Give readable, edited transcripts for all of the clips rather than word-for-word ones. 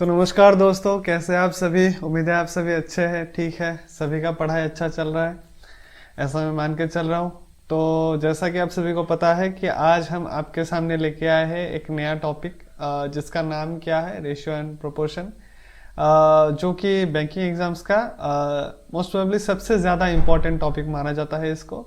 तो नमस्कार दोस्तों, कैसे हैं आप सभी। उम्मीद है आप सभी अच्छे हैं, ठीक है। सभी का पढ़ाई अच्छा चल रहा है, ऐसा मैं मान के चल रहा हूँ। तो जैसा कि आप सभी को पता है कि आज हम आपके सामने लेके आए हैं एक नया टॉपिक, जिसका नाम क्या है, रेशियो एंड प्रोपोर्शन, जो कि बैंकिंग एग्जाम्स का मोस्ट प्रोबेबली सबसे ज़्यादा इम्पोर्टेंट टॉपिक माना जाता है इसको।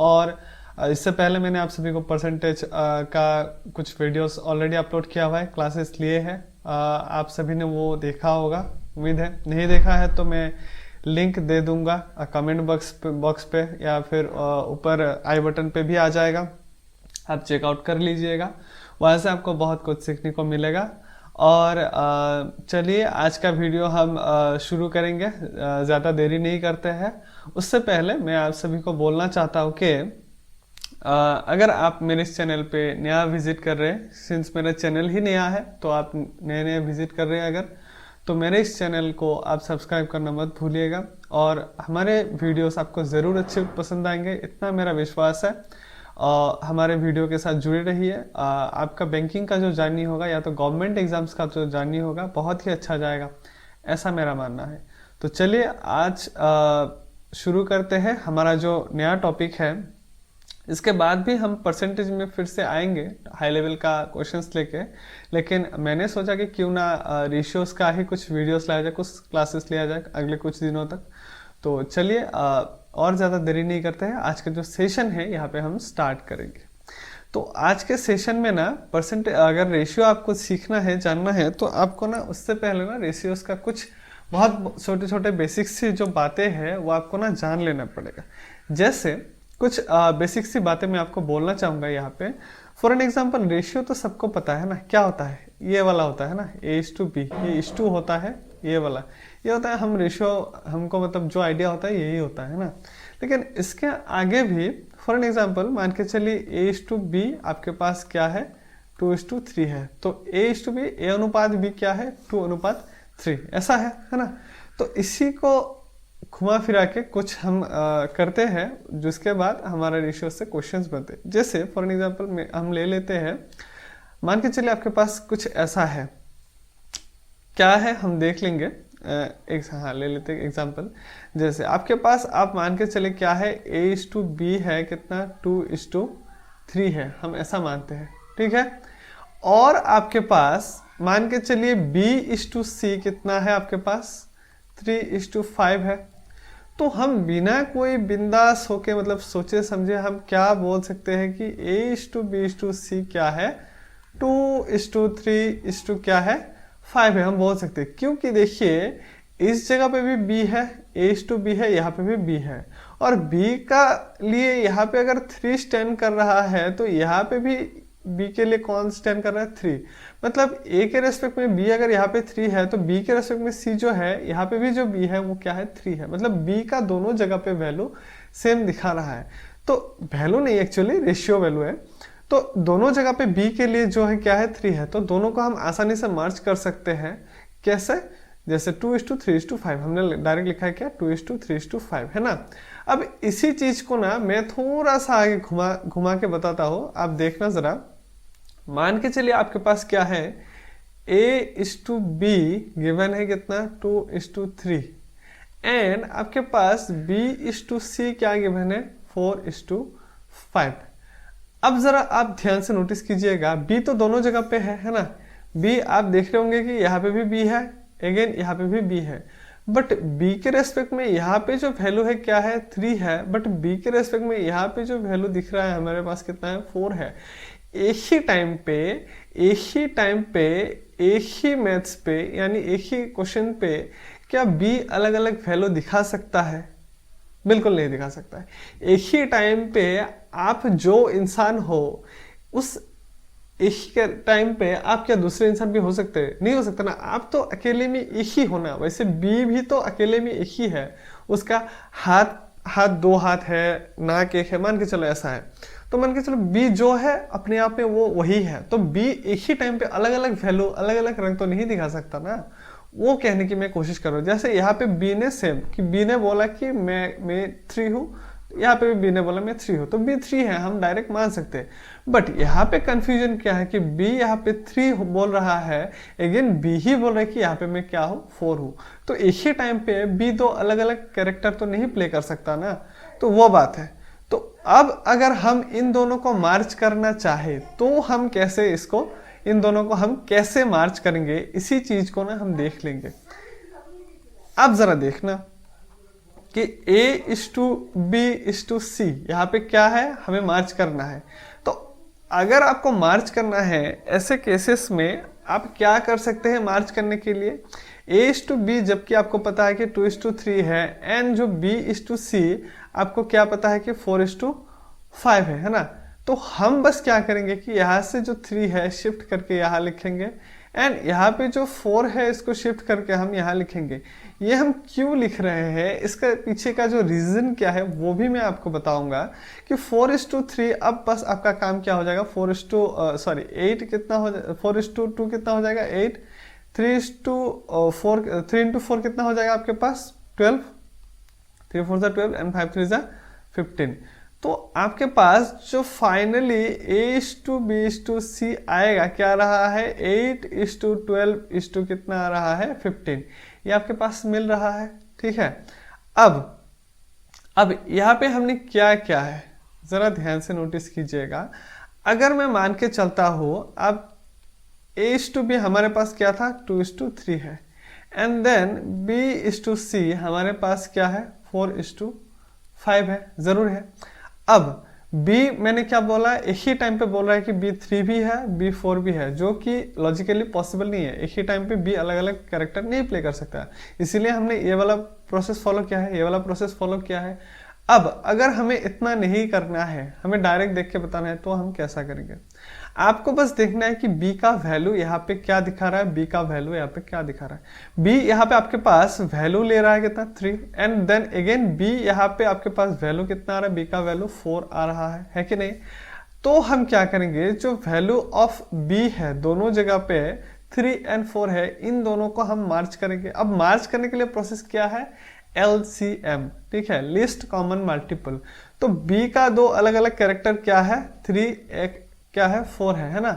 और इससे पहले मैंने आप सभी को परसेंटेज का कुछ वीडियोस ऑलरेडी अपलोड किया हुआ है, क्लासेस लिए हैं। आप सभी ने वो देखा होगा, उम्मीद है। नहीं देखा है तो मैं लिंक दे दूंगा कमेंट बॉक्स पे या फिर ऊपर आई बटन पे भी आ जाएगा, आप चेकआउट कर लीजिएगा। वहाँ से आपको बहुत कुछ सीखने को मिलेगा। और चलिए आज का वीडियो हम शुरू करेंगे, ज़्यादा देरी नहीं करते हैं। उससे पहले मैं आप सभी को बोलना चाहता हूँ कि अगर आप मेरे इस चैनल पे नया विजिट कर रहे हैं, सिंस मेरा चैनल ही नया है तो आप नए नए विजिट कर रहे हैं अगर, तो मेरे इस चैनल को आप सब्सक्राइब करना मत भूलिएगा। और हमारे वीडियोस आपको ज़रूर अच्छे पसंद आएंगे, इतना मेरा विश्वास है। हमारे वीडियो के साथ जुड़े रहिए। आपका बैंकिंग का जो जर्नी होगा या तो गवर्नमेंट एग्जाम्स का जो जर्नी होगा बहुत ही अच्छा जाएगा, ऐसा मेरा मानना है। तो चलिए आज शुरू करते हैं हमारा जो नया टॉपिक है। इसके बाद भी हम परसेंटेज में फिर से आएंगे हाई लेवल का क्वेश्चंस लेके, लेकिन मैंने सोचा कि क्यों ना रेशियोज का ही कुछ वीडियोस लाया जाए, कुछ क्लासेस लिया जाए अगले कुछ दिनों तक। तो चलिए और ज़्यादा देरी नहीं करते हैं, आज का जो सेशन है यहाँ पे हम स्टार्ट करेंगे। तो आज के सेशन में ना परसेंटेज, अगर रेशियो आपको सीखना है, जानना है, तो आपको ना उससे पहले ना रेशियोज का कुछ बहुत छोटे छोटे बेसिक्स सी जो बातें हैं वो आपको ना जान लेना पड़ेगा। जैसे कुछ बेसिक सी बातें मैं आपको बोलना चाहूँगा यहाँ पे। फॉर एन एग्जाम्पल, रेशियो तो सबको पता है ना, क्या होता है, ये वाला होता है ना, A/B, ये इस टू होता है, ये वाला ये होता है। हम रेशियो, हमको मतलब जो आइडिया होता है यही होता है ना। लेकिन इसके आगे भी फॉर एन एग्जाम्पल मान के चलिए A/B आपके पास क्या है, 2:3 है। तो A/B, A अनुपात B क्या है, 2:3, ऐसा है ना। तो इसी को घुमा फिरा के कुछ हम करते हैं, जिसके बाद हमारा रेशियो से क्वेश्चंस बनते हैं। जैसे फॉर एन एग्जांपल हम ले लेते हैं, मान के चलिए आपके पास कुछ ऐसा है, क्या है हम देख लेंगे। ले लेते हैं एग्जांपल। जैसे आपके पास, आप मान के चले क्या है, A/B है कितना, 2:3 है, हम ऐसा मानते हैं, ठीक है। और आपके पास मान के चलिए B/C कितना है आपके पास, 3:5 है। तो हम बिना कोई बिंदास होके, मतलब सोचे समझे, हम क्या बोल सकते हैं कि A/B/C क्या है, 2:3 क्या है, 5 है, हम बोल सकते हैं। क्योंकि देखिए इस जगह पे भी B है, A/B है, यहाँ पे भी B है, और B का लिए यहाँ पे अगर 3 स्टैंड कर रहा है तो यहाँ पे भी B के लिए कौन स्टैंड कर रहा है, 3। मतलब A के रेस्पेक्ट में B अगर यहाँ पे 3 है तो B के रेस्पेक्ट में C जो है, यहाँ पे भी जो B है वो क्या है, 3 है। मतलब B का दोनों जगह पे वैल्यू सेम दिखा रहा है। तो वैल्यू नहीं, एक्चुअली रेशियो वैल्यू है। तो दोनों जगह पे B के लिए जो है क्या है, 3 है। तो दोनों को हम आसानी से मर्ज कर सकते हैं। कैसे, जैसे 2:3:5 हमने डायरेक्ट लिखा है क्या, 2:3:5 है ना। अब इसी चीज को ना मैं थोड़ा सा आगे घुमा के बताता हूँ, आप देखना जरा। मान के चलिए आपके पास क्या है, A/B गिवन है कितना, 2:3, एंड आपके पास B/C क्या गिवन है, 4:5। अब जरा आप ध्यान से नोटिस कीजिएगा, B तो दोनों जगह पे है ना। B आप देख रहे होंगे कि यहाँ पे भी B है, अगेन यहाँ पे भी B है, बट B के रेस्पेक्ट में यहाँ पे जो वैल्यू है क्या है, 3 है, बट B के रेस्पेक्ट में यहाँ पे जो वैल्यू दिख रहा है हमारे पास कितना है, 4 है। एक ही टाइम पे एक ही मैथ्स पे, यानी एक ही क्वेश्चन पे क्या B अलग अलग वैल्यू दिखा सकता है, बिल्कुल नहीं दिखा सकता है। एक ही टाइम पे आप जो इंसान हो, उस एक ही टाइम पे आप क्या दूसरे इंसान भी हो सकते हैं, नहीं हो सकता ना। आप तो अकेले में एक ही होना, वैसे B भी तो अकेले में एक ही है, उसका हाथ 2 हाथ है, नाक 1 है, मान के चलो ऐसा है। तो मान के चलो B जो है अपने आप में वो वही है। तो B एक ही टाइम पे अलग अलग वैल्यू, अलग अलग रंग तो नहीं दिखा सकता ना। वो कहने की मैं कोशिश कर रहा हूँ। जैसे यहाँ पे B ने सेम, कि B ने बोला कि मैं 3 हूँ, यहाँ पे भी बी ने बोला मैं 3 हूँ, तो बी 3 है, हम डायरेक्ट मान सकते हैं। बट यहाँ पे कंफ्यूजन क्या है कि बी यहाँ पे 3 बोल रहा है, अगेन बी ही बोल रहा है कि यहाँ पे मैं क्या हूँ, 4 हूँ। तो एक ही टाइम पे बी दो अलग अलग कैरेक्टर तो नहीं प्ले कर सकता ना, तो वो बात है। तो अब अगर हम इन दोनों को मार्च करना चाहे तो हम कैसे इसको, इन दोनों को हम कैसे मार्च करेंगे, इसी चीज को ना हम देख लेंगे। अब जरा देखना कि A:B:C यहाँ पे क्या है, हमें मार्च करना है। तो अगर आपको मार्च करना है ऐसे केसेस में आप क्या कर सकते हैं मार्च करने के लिए, A:B जबकि आपको पता है कि 2:3 है, एंड जो B:C आपको क्या पता है कि 4:5 है ना। तो हम बस क्या करेंगे कि यहाँ से जो 3 है शिफ्ट करके यहाँ लिखेंगे, एंड यहाँ पे जो 4 है इसको शिफ्ट करके हम यहाँ लिखेंगे। ये हम क्यों लिख रहे हैं, इसका पीछे का जो रीजन क्या है वो भी मैं आपको बताऊंगा कि 4:3 अब बस आपका काम क्या हो जाएगा, 8 कितना हो, 4:2 कितना हो जाएगा 8, 3 into 4 कितना हो जाएगा आपके पास 12, 3 4 12 एंड 5 3 15। तो आपके पास जो फाइनली A:B:C आएगा क्या रहा है, 8:12 कितना आ रहा है 15, ये आपके पास मिल रहा है। ठीक है, अब यहाँ पे हमने क्या क्या है जरा ध्यान से नोटिस कीजिएगा। अगर मैं मान के चलता हूं अब A:B हमारे पास क्या था 2:3 है, एंड देन B:C हमारे पास क्या है 4:5 है, जरूर है। अब B मैंने क्या बोला, एक ही टाइम पे बोल रहा है कि B3 भी है B4 भी है, जो कि लॉजिकली पॉसिबल नहीं है। एक ही टाइम पे B अलग अलग कैरेक्टर नहीं प्ले कर सकता, इसीलिए हमने ये वाला प्रोसेस फॉलो किया है, ये वाला प्रोसेस फॉलो किया है। अब अगर हमें इतना नहीं करना है, हमें डायरेक्ट देख के बताना है, तो हम कैसा करेंगे, आपको बस देखना है कि B का वैल्यू यहाँ पे क्या दिखा रहा है, B का वैल्यू यहाँ पे क्या दिखा रहा है। B यहाँ पे आपके पास वैल्यू ले रहा है कितना 3, एंड देन अगेन B यहाँ पे आपके पास वैल्यू कितना आ रहा है, B का वैल्यू 4 आ रहा है कि नहीं। तो हम क्या करेंगे, जो वैल्यू ऑफ B है दोनों जगह पे 3 and 4 है, इन दोनों को हम मार्च करेंगे। अब मार्च करने के लिए प्रोसेस क्या है, LCM, ठीक है, लिस्ट कॉमन मल्टीपल। तो B का दो अलग अलग कैरेक्टर क्या है, 3 एक क्या है 4 है ना।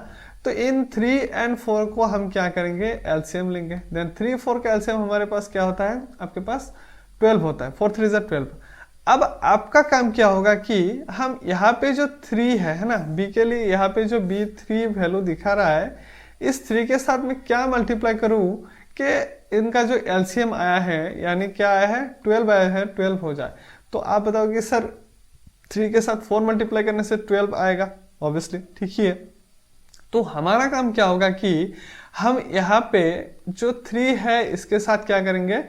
तो इन 3 and 4 को हम क्या करेंगे, LCM लेंगे। देन 3 4 का LCM हमारे पास क्या होता है, आपके पास 12 होता है, 4 3 12। अब आपका काम क्या होगा कि हम यहाँ पे जो 3 है ना B के लिए, यहाँ पे जो B3 वैल्यू दिखा रहा है, इस 3 के साथ में क्या मल्टीप्लाई करूं कि इनका जो LCM आया है, यानी क्या आया है 12 आया है, 12 हो जाए। तो आप बताओगे सर 3 के साथ 4 मल्टीप्लाई करने से 12 आएगा, ऑब्वियसली ठीक ही है। तो हमारा काम क्या होगा कि हम यहाँ पे जो 3 है इसके साथ क्या करेंगे,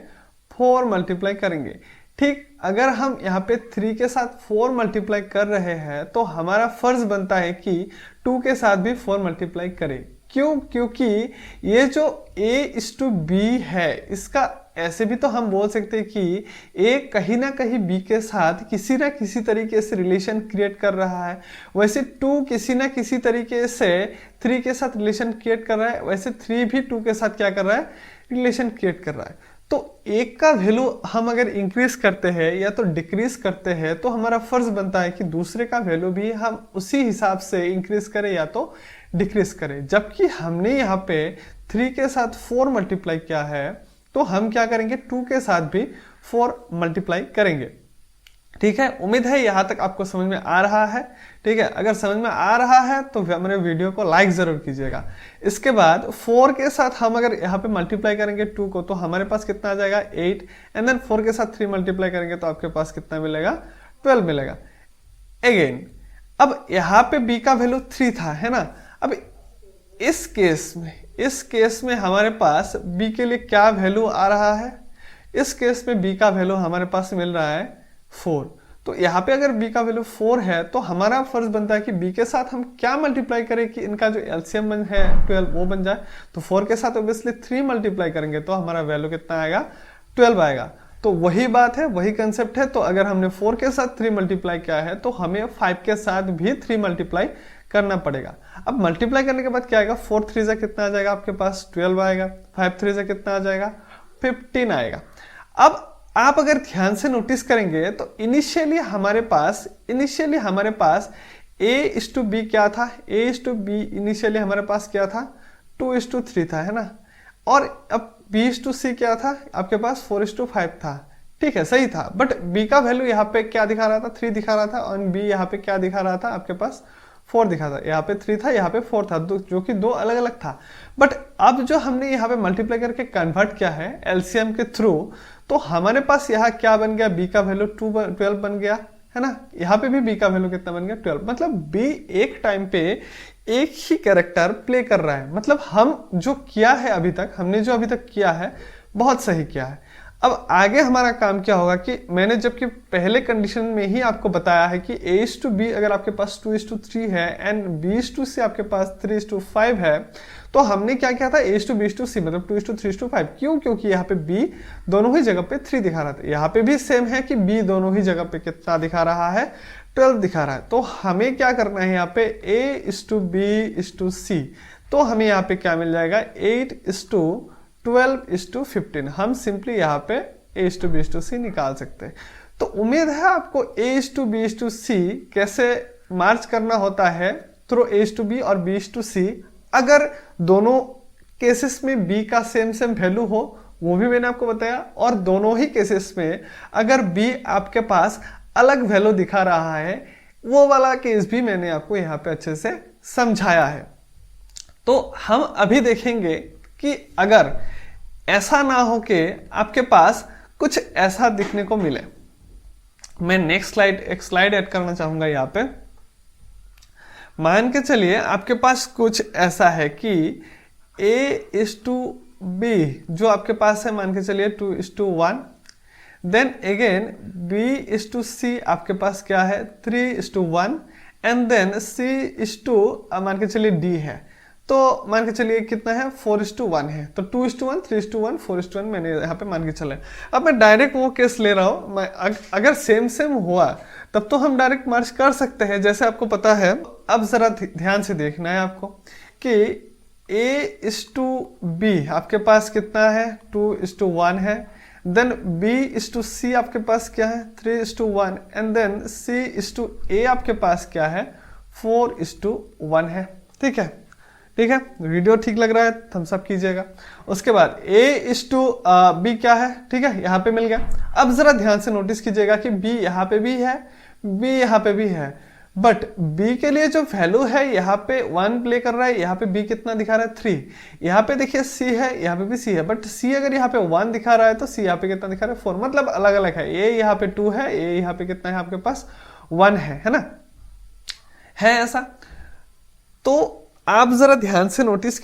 4 मल्टीप्लाई करेंगे। ठीक, अगर हम यहाँ पे 3 के साथ 4 मल्टीप्लाई कर रहे हैं तो हमारा फर्ज बनता है कि 2 के साथ भी 4 मल्टीप्लाई करें। क्यों, क्योंकि ये जो A:B है इसका ऐसे भी तो हम बोल सकते हैं कि A कहीं ना कहीं B के साथ किसी ना किसी तरीके से रिलेशन क्रिएट कर रहा है, वैसे 2 किसी ना किसी तरीके से 3 के साथ रिलेशन क्रिएट कर रहा है, वैसे 3 भी 2 के साथ क्या कर रहा है, रिलेशन क्रिएट कर रहा है। तो एक का वैल्यू हम अगर इंक्रीज करते हैं या तो डिक्रीज करते हैं तो हमारा फर्ज बनता है कि दूसरे का वैल्यू भी हम उसी हिसाब से इंक्रीज करें या तो डिक्रीज करें। जबकि हमने यहाँ पे 3 के साथ 4 मल्टीप्लाई किया है, तो हम क्या करेंगे 2 के साथ भी 4 मल्टीप्लाई करेंगे। ठीक है, उम्मीद है यहाँ तक आपको समझ में आ रहा है। ठीक है, अगर समझ में आ रहा है तो मेरे वीडियो को लाइक जरूर कीजिएगा। इसके बाद 4 के साथ हम अगर यहाँ पे मल्टीप्लाई करेंगे 2 को, तो हमारे पास कितना आ जाएगा 8, एंड देन 4 के साथ 3 मल्टीप्लाई करेंगे तो आपके पास कितना मिलेगा 12 मिलेगा। अगेन अब यहाँ पे B का वैल्यू 3 था, है ना। अब इस केस में हमारे पास B के लिए क्या वैल्यू आ रहा है, इस केस में B का वैल्यू हमारे पास मिल रहा है 4। तो यहाँ पे अगर B का वैल्यू 4 है तो हमारा फर्ज बनता है कि B के साथ हम क्या मल्टीप्लाई करें कि इनका जो LCM है 12 वो बन जाए। तो 4 के साथ ऑब्वियसली 3 मल्टीप्लाई करेंगे तो हमारा वैल्यू कितना आएगा 12 आएगा। तो वही बात है, वही कंसेप्ट है। तो अगर हमने 4 के साथ 3 मल्टीप्लाई किया है तो हमें 5 के साथ भी 3 मल्टीप्लाई करना पड़ेगा। अब मल्टीप्लाई करने के बाद क्या आएगा, 4 3 से कितना आ जाएगा आपके पास 12 आएगा, 5 3 से कितना आ जाएगा 15 आएगा। अब आप अगर ध्यान से नोटिस करेंगे तो इनिशियली हमारे पास A:B क्या था, A:B इनिशियली हमारे पास क्या था, 2:3 था, है ना। और अब B:C क्या था, आपके पास 4:5 था, ठीक है, सही था। बट B का वैल्यू यहाँ पे क्या दिखा रहा था, 3 दिखा रहा था, और B यहाँ पे क्या दिखा रहा था, आपके पास 4 दिखा था। यहाँ पे 3 था, यहाँ पे 4 था, जो कि दो अलग अलग था। बट अब जो हमने यहाँ पे मल्टीप्लाई करके कन्वर्ट किया है एलसीएम के थ्रू, तो हमारे पास यहाँ क्या बन गया, B का वैल्यू 12 बन गया, है ना। यहाँ पे भी B का वैल्यू कितना बन गया, 12। मतलब B एक टाइम पे एक ही कैरेक्टर प्ले कर रहा है। मतलब हम जो किया है अभी तक, हमने जो अभी तक किया है बहुत सही किया है। अब आगे हमारा काम क्या होगा कि मैंने जबकि पहले कंडीशन में ही आपको बताया है कि A:B अगर आपके पास 2:3 है एंड B:C आपके पास 3:5 है, तो हमने क्या किया था, A:B:C मतलब 2:3:5। क्यों? क्योंकि यहाँ पे B दोनों ही जगह पे 3 दिखा रहा था। यहाँ पे भी सेम है कि B दोनों ही जगह पे कितना दिखा रहा है, 12 दिखा रहा है। तो हमें क्या करना है यहाँ पे, A:B:C। तो हमें यहाँ पे क्या मिल जाएगा, 8:12:15। हम सिंपली यहाँ पे A:B:C निकाल सकते हैं। तो उम्मीद है आपको A:B:C कैसे मार्च करना होता है थ्रू A:B और B:C। अगर दोनों केसेस में B का सेम वैल्यू हो, वो भी मैंने आपको बताया, और दोनों ही केसेस में अगर B आपके पास अलग वैल्यू दिखा रहा है, वो वाला केस भी मैंने आपको यहाँ पे अच्छे से समझाया है। तो हम अभी देखेंगे कि अगर ऐसा ना हो कि आपके पास कुछ ऐसा दिखने को मिले। मैं नेक्स्ट एक स्लाइड ऐड करना चाहूंगा यहाँ पे। मान के चलिए आपके पास कुछ ऐसा है कि A:B जो आपके पास है, मान के चलिए 2:1। देन अगेन B:C आपके पास क्या है, 3:1। एंड देन मान के चलिए D है, तो मान के चलिए कितना है, 4:1 है। तो 2:1, 3:1, 4:1 मैंने यहाँ पे मान के चले। अब मैं डायरेक्ट वो केस ले रहा हूँ, मैं अगर सेम हुआ तब तो हम डायरेक्ट मार्च कर सकते हैं, जैसे आपको पता है। अब जरा ध्यान से देखना है आपको कि A:B आपके पास कितना है, 2:1 है। देन B:C आपके पास क्या है, 3:1। एंड देन C:A आपके पास क्या है, 4:1 है। ठीक है, ठीक है, वीडियो ठीक लग रहा है थम्स अप कीजिएगा। उसके बाद A:B क्या है, ठीक है, यहाँ पे मिल गया। अब जरा ध्यान से नोटिस कीजिएगा कि B यहाँ पे भी है, B यहाँ पे भी है, बट B के लिए जो वैल्यू है यहाँ पे 1 प्ले कर रहा है, यहाँ पे B कितना दिखा रहा है, 3। यहाँ पे देखिए C है, यहाँ पे भी C है, बट C अगर यहाँ पे 1 दिखा रहा है तो C यहाँ पे कितना दिखा रहा है, 4। मतलब अलग अलग है। A यहाँ पे 2 है, A यहाँ पे कितना है आपके पास, 1 है ना, है ऐसा। तो आप जरा ध्यान से नोटिस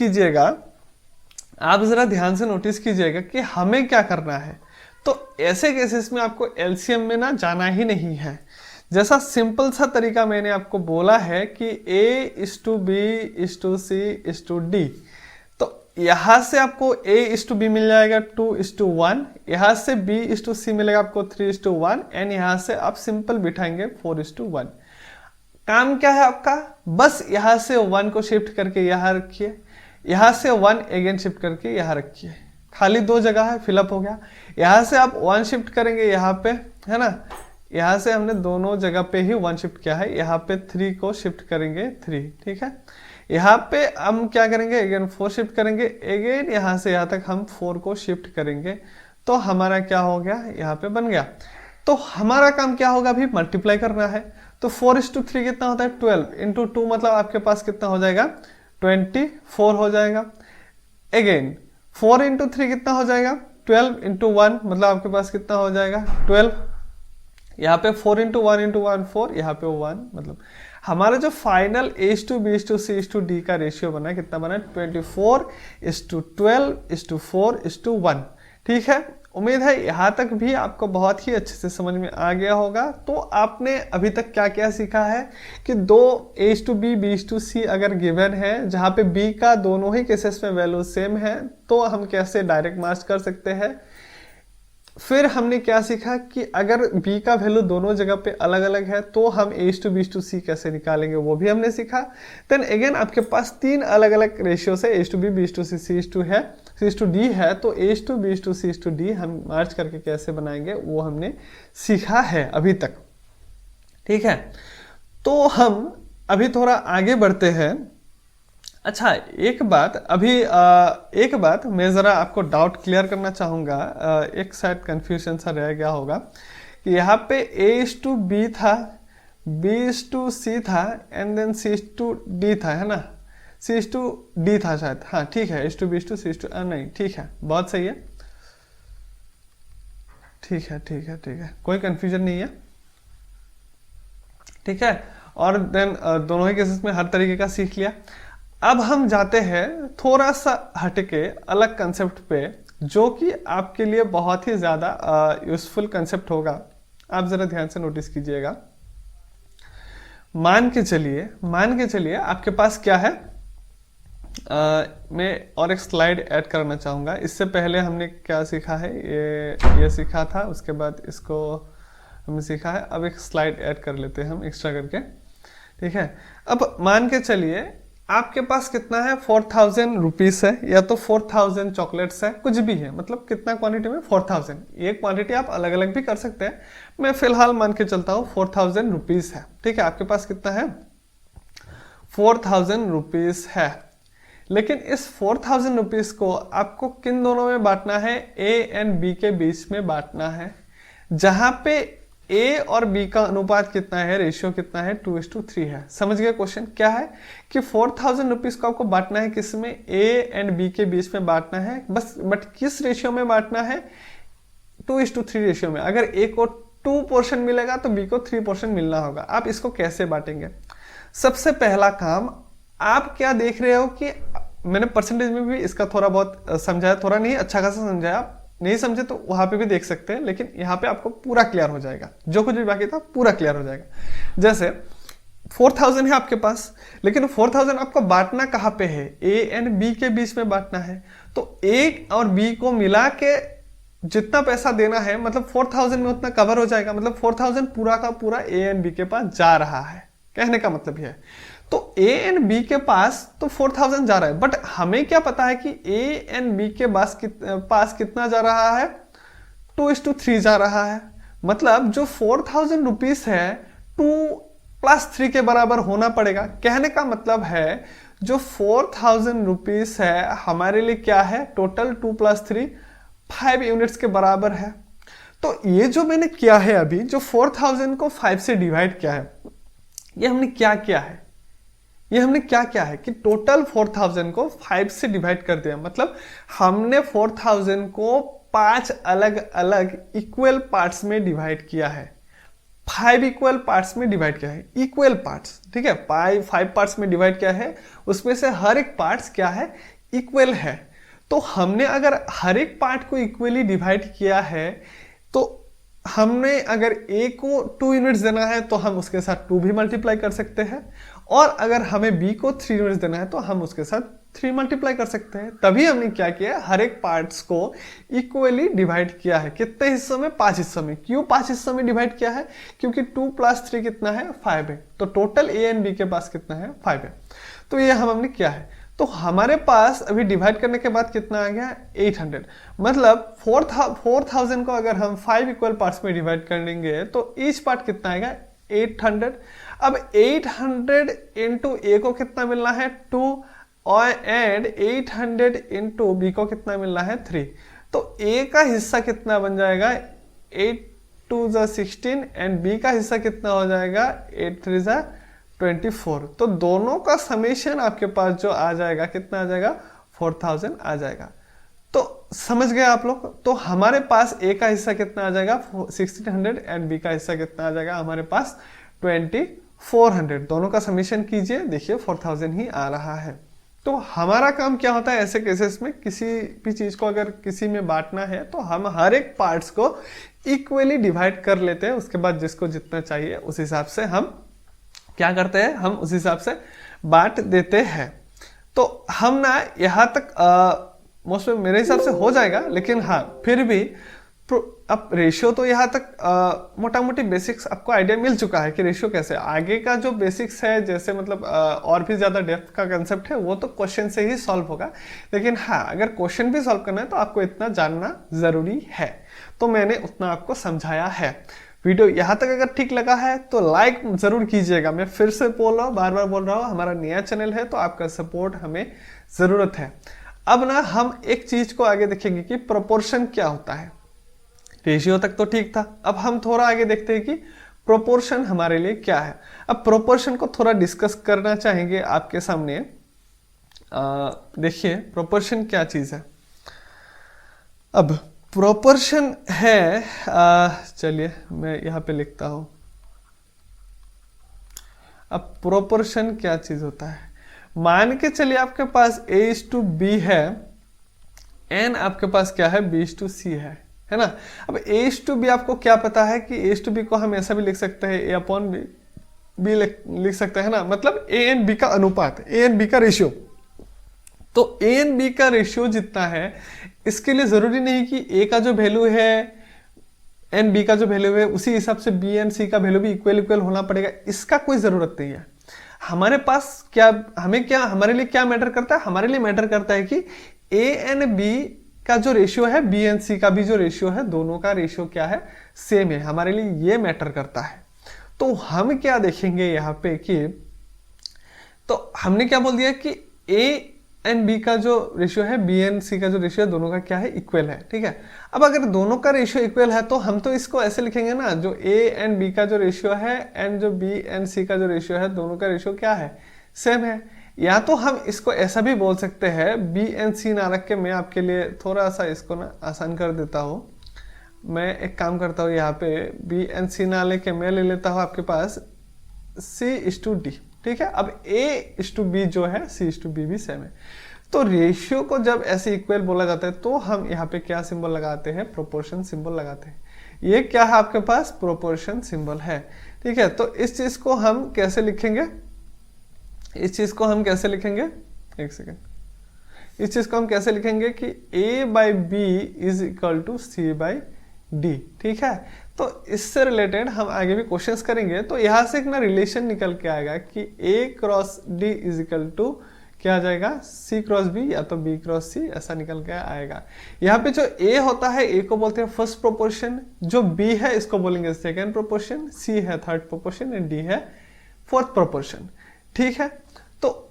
कीजिएगा कि हमें क्या करना है। तो ऐसे केसेस में आपको एलसीएम में ना जाना ही नहीं है। जैसा सिंपल सा तरीका मैंने आपको बोला है कि A:B:C:D, तो यहां से आपको A:B मिल जाएगा 2:1, यहां से B:C मिलेगा आपको 3:1, एंड यहां से आप सिंपल बिठाएंगे 4:1। काम क्या है आपका, बस यहां से 1 को शिफ्ट करके यहां रखिए, यहां से 1 अगेन शिफ्ट करके यहां रखिए। खाली 2 जगह है, फिलअप हो गया। यहां से आप 1 शिफ्ट करेंगे यहाँ पे, है ना, यहां से हमने दोनों जगह पे ही 1 शिफ्ट किया है। यहाँ पे 3 को शिफ्ट करेंगे 3, ठीक है। यहाँ पे हम क्या करेंगे, अगेन 4 शिफ्ट करेंगे, अगेन यहाँ से यहाँ तक हम 4 को शिफ्ट करेंगे। तो हमारा क्या हो गया, यहाँ पे बन गया। तो हमारा काम क्या होगा, अभी मल्टीप्लाई करना है। तो 4:3 कितना होता है, 12 इंटू 2, मतलब आपके पास कितना हो जाएगा, 24 हो जाएगा। अगेन 4 इंटू 3 कितना हो जाएगा, 12 इंटू 1, मतलब आपके पास कितना हो जाएगा, 12। यहाँ पे 4 इंटू 1 इंटू 1 4, यहाँ पे 1। मतलब हमारा जो फाइनल A:B:C:D का रेशियो बना है, कितना बना है, 24:12:4:1। ठीक है, उम्मीद है यहाँ तक भी आपको बहुत ही अच्छे से समझ में आ गया होगा। तो आपने अभी तक क्या क्या सीखा है कि दो A:B B:C अगर गिवन है, जहाँ पे B का दोनों ही केसेस में वैल्यू सेम है, तो हम कैसे डायरेक्ट मार्च कर सकते हैं। फिर हमने क्या सीखा कि अगर b का वैल्यू दोनों जगह पे अलग अलग है तो हम a/b/c कैसे निकालेंगे, वो भी हमने सीखा। देन अगेन आपके पास 3 अलग अलग रेशियो से a/b, b/c, c/d है, तो a/b, c/d हम मार्च करके कैसे बनाएंगे वो हमने सीखा है अभी तक। ठीक है, तो हम अभी थोड़ा आगे बढ़ते हैं। अच्छा, एक बात मैं ज़रा आपको डाउट क्लियर करना चाहूँगा। एक शायद कन्फ्यूजन सा रह गया होगा कि यहाँ पे a/b था, b/c था एंड देन c/d था, है ना, c/d था शायद। हाँ ठीक है, a/b, c/d नहीं, ठीक है, बहुत सही है, ठीक है, ठीक है, ठीक है, कोई कन्फ्यूजन नहीं है। ठीक है, और देन दोनों ही केसेस में हर तरीके का सीख लिया। अब हम जाते हैं थोड़ा सा हटके अलग कंसेप्ट पे, जो कि आपके लिए बहुत ही ज़्यादा यूजफुल कंसेप्ट होगा। आप ज़रा ध्यान से नोटिस कीजिएगा। मान के चलिए आपके पास क्या है। मैं और एक स्लाइड ऐड करना चाहूँगा। इससे पहले हमने क्या सीखा है, ये सीखा था, उसके बाद इसको हमने सीखा है। अब एक स्लाइड ऐड कर लेते हैं हम एक्स्ट्रा करके। ठीक है, अब मान के चलिए आपके पास कितना है, 4000 रुपीस है, या तो 4000 चॉकलेट्स है, कुछ भी है, मतलब कितना क्वांटिटी में 4000। ये क्वांटिटी आप अलग अलग भी कर सकते हैं, मैं फिलहाल मान के चलता हूँ 4000 रुपीस है। ठीक है, आपके पास कितना है, 4000 रुपीस है। लेकिन इस 4000 रुपीस को आपको किन दोनों में बांटना है, ए एंड बी के बीच में बांटना है, जहां पे ए और बी का अनुपात कितना है, रेशियो कितना है, 2:3 है। समझ गए क्वेश्चन क्या है कि 4000 रुपीज को आपको बांटना है किसमें, ए एंड बी के बीच में बांटना है बस, बट किस रेशियो में बांटना है, 2:3 रेशियो में। अगर ए को 2 पोर्शन मिलेगा तो बी को 3 पोर्शन मिलना होगा। आप इसको कैसे बांटेंगे, सबसे पहला काम आप क्या देख रहे हो कि मैंने परसेंटेज में भी इसका थोड़ा बहुत समझाया, थोड़ा नहीं, अच्छा खासा समझाया। आप नहीं समझे तो वहां पे भी देख सकते हैं, लेकिन यहाँ पे आपको पूरा क्लियर हो जाएगा, जो कुछ भी बाकी था पूरा क्लियर हो जाएगा। जैसे 4000 है आपके पास, लेकिन 4000 आपको बांटना कहाँ पे है, ए एंड बी के बीच में बांटना है। तो ए और बी को मिला के जितना पैसा देना है, मतलब 4000 में उतना कवर हो जाएगा, मतलब 4000 पूरा का पूरा ए एंड बी के पास जा रहा है, कहने का मतलब यह है। तो ए एंड बी के पास तो 4000 जा रहा है, बट हमें क्या पता है कि ए एंड बी के पास कितना जा रहा है, 2:3 जा रहा है। मतलब जो 4000 रुपीस है 2+3 के बराबर होना पड़ेगा। कहने का मतलब है जो 4000 रुपीस है हमारे लिए क्या है, टोटल 2+3 5 यूनिट्स के बराबर है। तो ये जो मैंने किया है अभी, जो 4000 को 5 से डिवाइड किया है, ये हमने क्या किया है कि टोटल 4000 को 5 से डिवाइड कर दिया। मतलब हमने 4000 को 5 अलग अलग इक्वल पार्ट्स में डिवाइड किया है, 5 इक्वल पार्ट्स में डिवाइड किया है, इक्वल पार्ट्स। ठीक है, 5 पार्ट्स में डिवाइड किया है, उसमें से हर एक पार्ट्स क्या है, इक्वल है। तो हमने अगर हर एक पार्ट को इक्वली डिवाइड किया है, तो हमने अगर ए को 2 यूनिट्स देना है तो हम उसके साथ 2 भी मल्टीप्लाई कर सकते हैं, और अगर हमें बी को 3 यूनिट्स देना है तो हम उसके साथ 3 मल्टीप्लाई कर सकते हैं। तभी हमने क्या किया, हर एक पार्ट्स को इक्वली डिवाइड किया है। कितने हिस्सों में, 5 हिस्सों में। क्यों 5 हिस्सों में डिवाइड किया है, क्योंकि 2+3 कितना है, 5 है। तो टोटल ए एंड बी के पास कितना है, 5 है। तो ये हमने किया है। तो हमारे पास अभी डिवाइड करने के बाद कितना आ गया, 800। मतलब 4000 को अगर हम 5 इक्वल पार्ट्स में डिवाइड कर लेंगे तो ईच पार्ट कितना आएगा, 800। अब 800 इंटू ए को कितना मिलना है, 2, और एंड 800 इंटू बी को कितना मिलना है, 3। तो ए का हिस्सा कितना बन जाएगा, 8×2 = 16, एंड बी का हिस्सा कितना हो जाएगा, 8×3 = 24। तो दोनों का समेशन आपके पास जो आ जाएगा, कितना आ जाएगा, 4000 आ जाएगा। तो समझ गए आप लोग। तो हमारे पास ए का हिस्सा कितना आ जाएगा, 1600, एंड बी का हिस्सा कितना आ जाएगा हमारे पास, 2400। दोनों का समेशन कीजिए, देखिए 4000 ही आ रहा है। तो हमारा काम क्या होता है ऐसे केसेस में, किसी भी चीज को अगर किसी में बांटना है तो हम हर एक पार्ट्स को इक्वली डिवाइड कर लेते हैं। उसके बाद जिसको जितना चाहिए उस हिसाब से हम क्या करते हैं, हम उस हिसाब से बांट देते हैं। तो हम ना यहाँ तक मोस्ट मेरे हिसाब से हो जाएगा, लेकिन हाँ फिर भी अब रेशियो तो यहाँ तक मोटा मोटी बेसिक्स आपको आइडिया मिल चुका है कि रेशियो कैसे। आगे का जो बेसिक्स है, जैसे मतलब और भी ज़्यादा डेप्थ का कंसेप्ट है, वो तो क्वेश्चन से ही सॉल्व होगा। लेकिन हाँ, अगर क्वेश्चन भी सॉल्व करना है तो आपको इतना जानना ज़रूरी है, तो मैंने उतना आपको समझाया है। वीडियो यहाँ तक अगर ठीक लगा है तो लाइक ज़रूर कीजिएगा। मैं फिर से बोल रहा हूँ, बार बार बोल रहा हूँ, हमारा नया चैनल है तो आपका सपोर्ट हमें ज़रूरत है। अब ना हम एक चीज़ को आगे देखेंगे कि प्रोपोर्शन क्या होता है। रेशियो तक तो ठीक था, अब हम थोड़ा आगे देखते हैं कि प्रोपोर्शन हमारे लिए क्या है। अब प्रोपोर्शन को थोड़ा डिस्कस करना चाहेंगे आपके सामने। देखिए प्रोपोर्शन क्या चीज़ है। अब प्रोपोर्शन है, चलिए मैं यहाँ पे लिखता हूं। अब प्रोपोर्शन क्या चीज होता है, मान के चलिए आपके पास A/B है, एन आपके पास क्या है, B/C है ना। अब A/B आपको क्या पता है कि A/B को हम ऐसा भी लिख सकते हैं, A/B भी लिख सकते हैं ना, मतलब A एंड B का अनुपात, A एंड B का रेशियो। तो A एंड B का रेशियो जितना है, इसके लिए जरूरी नहीं कि A का जो वैल्यू है एंड B का जो वैल्यू है उसी हिसाब से B एंड C का वैल्यू भी इक्वल होना पड़ेगा, इसका कोई जरूरत नहीं है। हमारे पास क्या, हमारे लिए क्या मैटर करता है, हमारे लिए मैटर करता है कि A एंड B का जो रेशियो है, B एंड C का भी जो रेशियो है, दोनों का रेशियो क्या है, सेम है। हमारे लिए ये मैटर करता है। तो हम क्या देखेंगे यहाँ पे कि, तो हमने क्या बोल दिया कि A एंड बी का जो रेशियो है, बी एंड सी का जो रेशियो है, दोनों का क्या है, इक्वल है। ठीक है, अब अगर दोनों का रेशियो इक्वल है तो हम तो इसको ऐसे लिखेंगे ना, जो ए एंड बी का जो रेशियो है एंड जो बी एंड सी का जो रेशियो है, दोनों का रेशियो क्या है, सेम है। या तो हम इसको ऐसा भी बोल सकते हैं, बी एंड सी ना रख के मैं आपके लिए थोड़ा सा इसको ना आसान कर देता हूँ। मैं एक काम करता हूँ, यहाँ पे बी एंड सी ना लेके मैं ले लेता हूँ आपके पास C/D। ठीक है, अब A/B जो है, C/B भी सेम है। तो रेशियो को जब ऐसे इक्वल बोला जाता है तो हम यहाँ पे क्या सिंबल लगाते हैं, प्रोपोर्शन सिंबल लगाते हैं। ये क्या है आपके पास, प्रोपोर्शन सिंबल है। ठीक है, तो इस चीज को हम कैसे लिखेंगे, इस चीज को हम कैसे लिखेंगे, एक सेकेंड, इस चीज को हम कैसे लिखेंगे कि A/B is equal to C/D। ठीक है, तो इससे रिलेटेड हम आगे भी क्वेश्चंस करेंगे। तो यहां से एक ना रिलेशन निकल के आएगा कि A×D इज इक्वल टू क्या आ जाएगा, C×B या तो B×C, ऐसा निकल के आएगा। यहाँ पे जो A होता है, A को बोलते हैं फर्स्ट प्रोपोर्शन, जो B है इसको बोलेंगे सेकेंड प्रोपोर्शन, C है थर्ड प्रोपोर्शन एंड D है फोर्थ प्रोपोर्शन। ठीक है, तो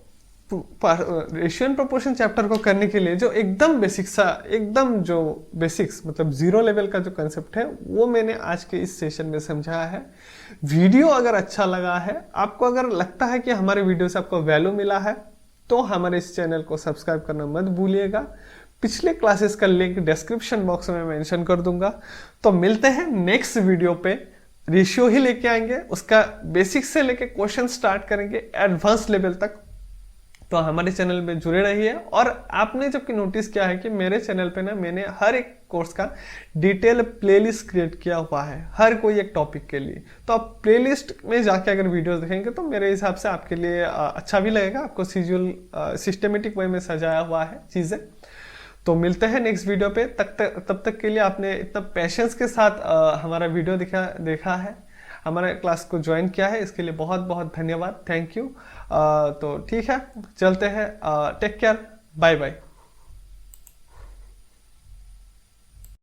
रेशियो एंड प्रोपोर्शन चैप्टर को करने के लिए जो एकदम बेसिक सा, एकदम जो बेसिक्स मतलब जीरो लेवल का जो कंसेप्ट है, वो मैंने आज के इस सेशन में समझाया है। वीडियो अगर अच्छा लगा है, आपको अगर लगता है कि हमारे वीडियो से आपको वैल्यू मिला है, तो हमारे इस चैनल को सब्सक्राइब करना मत भूलिएगा। पिछले क्लासेस का लिंक डिस्क्रिप्शन बॉक्स में मेंशन कर दूंगा। तो मिलते हैं नेक्स्ट वीडियो पे, रेशियो ही लेके आएंगे, उसका बेसिक से लेके क्वेश्चन स्टार्ट करेंगे एडवांस लेवल तक। तो हमारे चैनल में जुड़े रहिए। और आपने जबकि नोटिस किया है कि मेरे चैनल पे ना मैंने हर एक कोर्स का डिटेल प्लेलिस्ट क्रिएट किया हुआ है, हर कोई एक टॉपिक के लिए। तो आप प्लेलिस्ट में जाके अगर वीडियोस देखेंगे तो मेरे हिसाब से आपके लिए अच्छा भी लगेगा, आपको सिस्टमेटिक वे में सजाया हुआ है चीज़ें। तो मिलते हैं नेक्स्ट वीडियो पे, तब तक के लिए आपने इतना पेशेंस के साथ हमारा वीडियो देखा है, हमारे क्लास को ज्वाइन किया है, इसके लिए बहुत बहुत धन्यवाद, थैंक यू। तो ठीक है, चलते हैं, टेक केयर, बाय बाय।